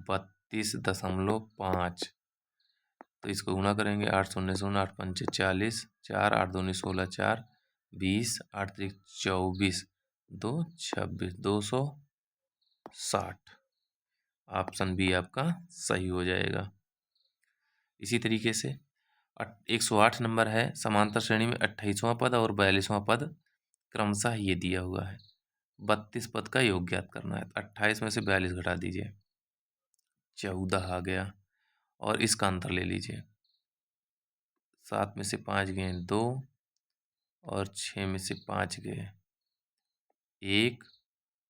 32.5, तो इसको गुणा करेंगे 8 शून्य शून्य, 8 पंचे 40, 4 8 दूनी 16, 4 20, 8 3 24, 2 26, 260। ऑप्शन बी आपका सही हो जाएगा। इसी तरीके से 108 नंबर है, समांतर श्रेणी में 28वां पद और 42वां पद क्रमशः ये दिया हुआ है। 32 पद का योग ज्ञात करना है। 28 में से 42 घटा दीजिए, 14 आ गया। और इसका अंतर ले लीजिए, 7 में से 5 गए 2 और 6 में से 5 गए 1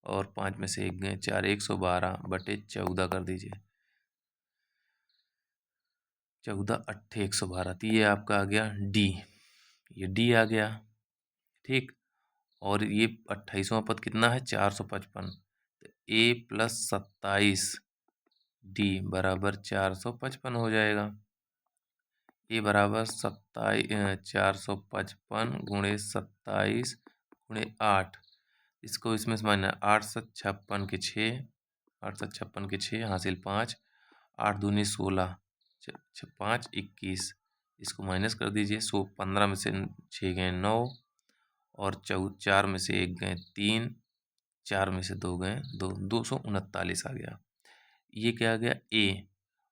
और 5 में से 1 गए 4, 112/14 कर दीजिए। 14 8 112, तो ये आपका आ गया डी, ये डी आ गया। ठीक, और ये 28वां पद कितना है 455, तो ए प्लस 27 डी बराबर 455 हो जाएगा। ए बराबर 455 गुणे 27 गुणे 8, इसको इसमें से मानना 8 7 56 के 6, 8 7 56 के 6 हासिल 5, 8 दूनी 16, 5 21, इसको माइनस कर दीजिए। 15 में से 6 गए 9 और 4 में से 1 गए 3, 4 में से 2 गए 2, 239 आ गया। ये क्या आ गया ए।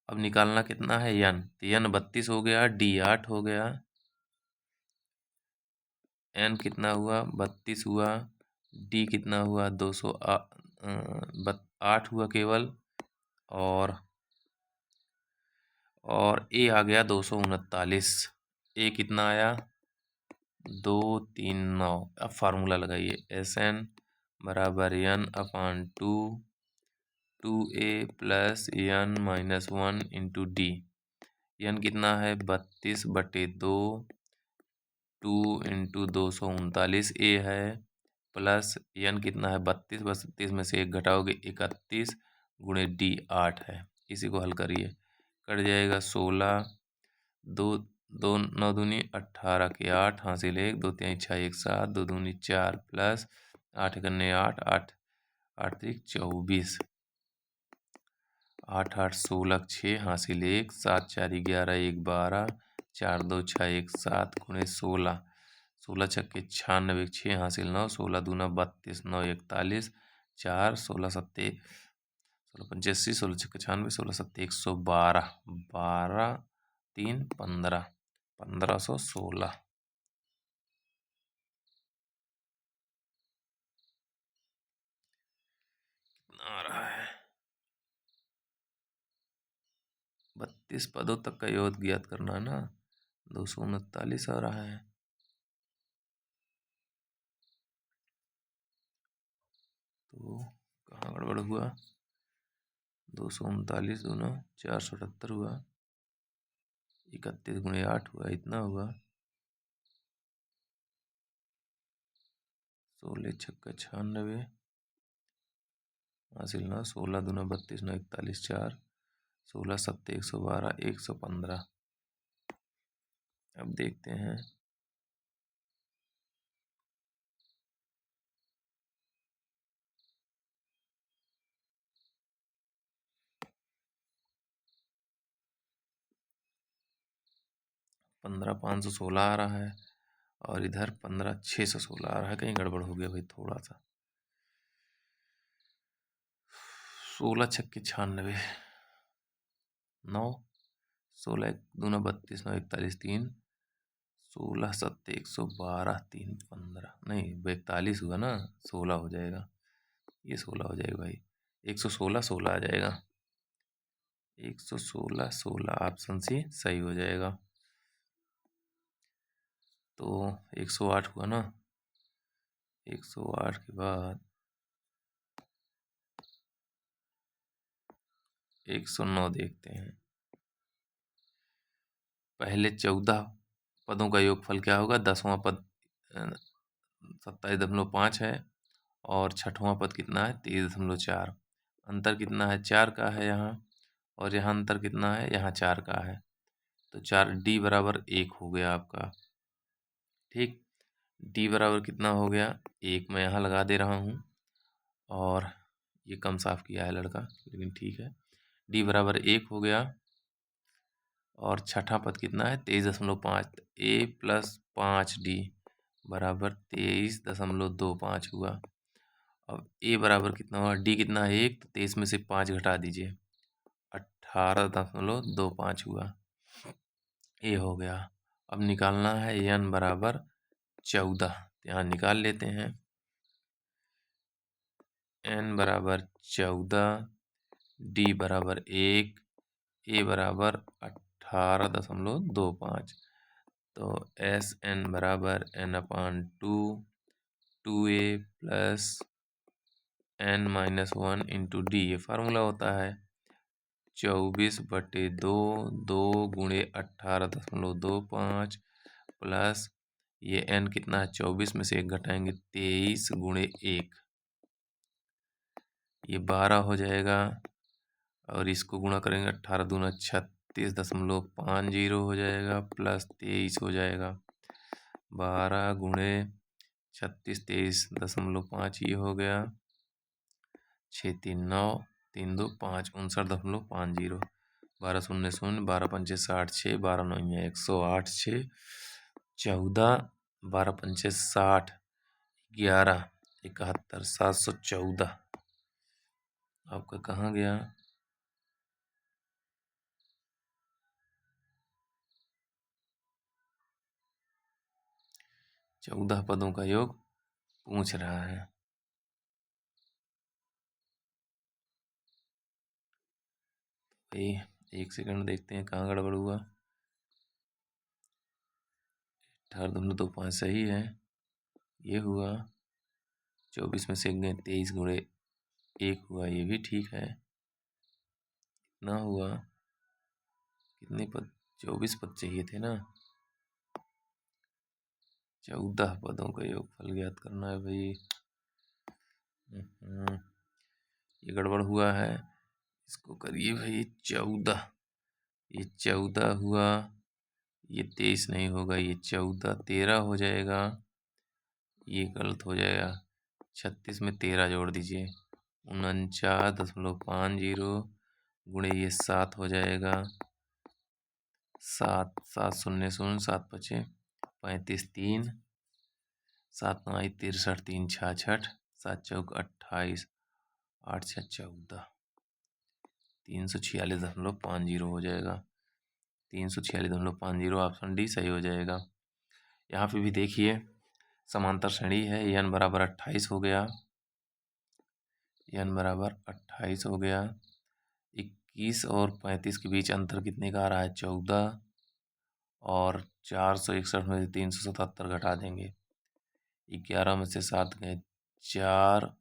अब निकालना कितना है यन, तो यन 32 हो गया, डी 8 हो गया, एन कितना हुआ 32 हुआ, डी कितना हुआ 208 हुआ केवल, और ए आ गया 239। ए कितना आया 239। अब फार्मूला लगाइए, एस एन बराबर N upon 2 A plus N minus 1 into D. N कितना है 32/2, 2 इंटू 239 ए है, प्लस एन कितना है 32 में से 1 घटाओगे 31 गुणे डी 8 है। इसी को हल करिए, कट जाएगा 16, 2 2 9 दूनी 18 के 8 हासिल 1, 2 3 6 1 7, 2 दूनी 4 प्लस 8 करने 8 8 8 3 24, 8 8 16 6 हासिल 1, 7 4 11 1 12, 4 2 6 1 7 गुणे 16, 16 छक्के 96 6 हासिल 9, 16 दूना 32 9 41, 4 16 7 16 85, 16 छक्के 96, 16 7 112, 12 3 15, 1516। आ रहा है 32 पदों तक का योग ज्ञात करना है ना, 239 आ रहा है। तो कहाँ गड़बड़ हुआ, 239 दूना 478 हुआ, 31 गुणे 8 हुआ, इतना हुआ, 16 छक्का 96 हासिल 9, 16 दूना 32 9 41 4, 16 7 112 115। अब देखते हैं, पंद्रह 516 आ रहा है और इधर 15 616 आ रहा है। कहीं गड़बड़ हो गया भाई थोड़ा सा। 16 छक्के 96 9, 16 दूना 32 9 41 3, 16 7 112 3 15, नहीं 42 हुआ ना, 16 हो जाएगा, ये 16 हो जाएगा भाई, 116 16 आ जाएगा, 116 16 ऑप्शन सी सही हो जाएगा। तो 108 हुआ ना, 108 के बाद 109 देखते हैं। पहले 14 पदों का योगफल क्या होगा, 10वां पद 27.5 है और 6वां पद कितना है 23.4। अंतर कितना है 4 का है यहाँ, और यहाँ अंतर कितना है यहाँ 4 का है, तो 4D बराबर 1 हो गया आपका। ठीक, D बराबर कितना हो गया 1, मैं यहाँ लगा दे रहा हूँ और ये कम साफ किया है लड़का, लेकिन ठीक है। D बराबर 1 हो गया और छठा पद कितना है 23.5, A प्लस 5D बराबर 23.25 हुआ। अब A बराबर कितना हुआ, D कितना है 1, तो 23 में से 5 घटा दीजिए, 18.25 हुआ। ये हो गया। अब निकालना है n बराबर 14, यहाँ निकाल लेते हैं। n बराबर 14, D बराबर 1, A बराबर 18.25, तो Sn बराबर n/2 2A plus n-1 into D, ये फार्मूला होता है 24/2, 2 गुणे 18.25 प्लस ये n कितना है 24 में से 1 घटाएंगे 23 गुणे 1, ये 12 हो जाएगा और इसको गुणा करेंगे 18 दूना 36.50 हो जाएगा प्लस 23 हो जाएगा 12 गुणे 36 23.5, ये हो गया 6 3 9 3 2 5 59.50, 12 शून्य शून्य, 12 पंचे 60, 6 12 9 108, 6 14, 12 पंचे 60, 11 71, 714 आपका कहाँ गया। 14 पदों का योग पूछ रहा है। भाई 1 सेकंड देखते हैं कहाँ गड़बड़ हुआ। 18 2 5 सही है, ये हुआ। 24 में से 1 गए 23 गुणे 1 हुआ, ये भी ठीक है। कितना हुआ, कितने पद, 24 पद चाहिए थे ना। 14 पदों का योगफल ज्ञात करना है भाई। ये गड़बड़ हुआ है, इसको करिए भाई 14, ये 14 हुआ, ये 23 नहीं होगा, ये 14 13 हो जाएगा, ये गलत हो जाएगा। 36 में 13 जोड़ दीजिए 49.50 गुणे ये 7 हो जाएगा 7 7 शून्य शून्य, 7 बचे 35, 3 7 9 63, 3 66, 7 चौक 28, 8 6 14, 346.50 हो जाएगा। 346.50 ऑप्शन डी सही हो जाएगा। यहाँ पे भी देखिए समांतर श्रेणी है, n बराबर 28 हो गया, n बराबर 28 हो गया। 21 और 35 के बीच अंतर कितने का आ रहा है 14, और 461 में से 377 घटा देंगे, 11 में से 7 गए 4,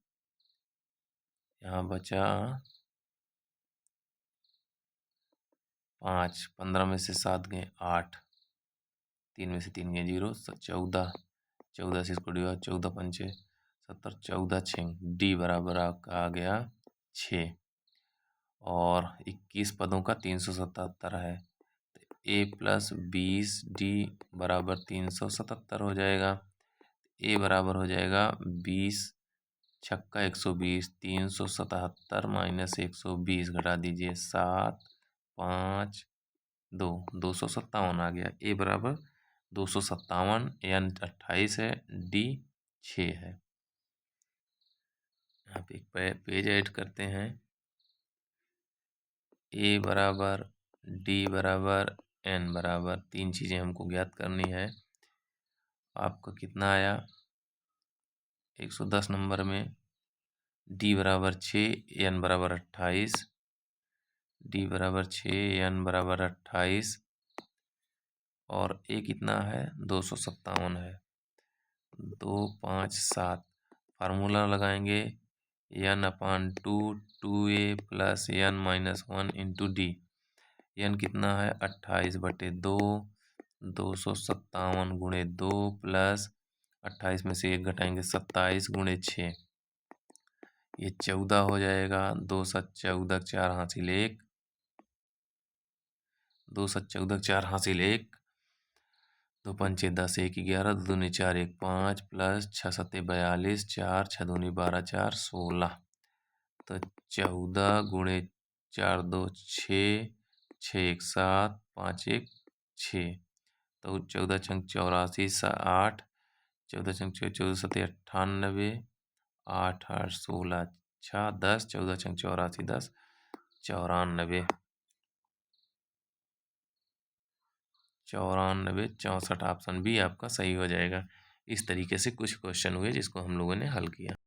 यहाँ बचा 5, 15 में से 7 गए 8, 3 में से 3 गए 0, 14, 14 से इसको डिवाइड 14 पंचे 70, 14 6, डी बराबर आपका आ गया 6, और 21 पदों का 377 है, तो ए प्लस 20D बराबर 377 हो जाएगा। ए बराबर हो जाएगा 20 छक्का 120, 377 माइनस 120 घटा दीजिए 7 5 2, 257 आ गया। ए बराबर 257, n 28 है, डी 6 है। यहाँ पे एक पेज ऐड करते हैं, ए बराबर डी बराबर एन बराबर 3 चीज़ें हमको ज्ञात करनी है। आपका कितना आया 110 नंबर में, डी बराबर 6, एन बराबर 28, डी बराबर 6, एन बराबर 28, और ए कितना है 257 है, 2 5 7, फार्मूला लगाएंगे n/2 2a plus n-1 into D, n कितना है 28/2, 257 गुणे 2 प्लस 28 में से 1 घटाएंगे 27 गुणे 6, ये 14 हो जाएगा। 2 7 14, 4 हासिल 1, दो 7 14 4 हासिल 1, 2 5 10 1 11, 2 दूनी 4 1 5 प्लस 6 7 42, 4 6 दूनी 12 4 16। तो 14 गुणे 4 2 6, 6 1 7, 5 1 6। तो 14 छंग 84 8, 14 छंग 14 7 98, 8 8 16 6 10, 14 छंग 84 10 94, 94 64 ऑप्शन भी आपका सही हो जाएगा। इस तरीके से कुछ क्वेश्चन हुए जिसको हम लोगों ने हल किया।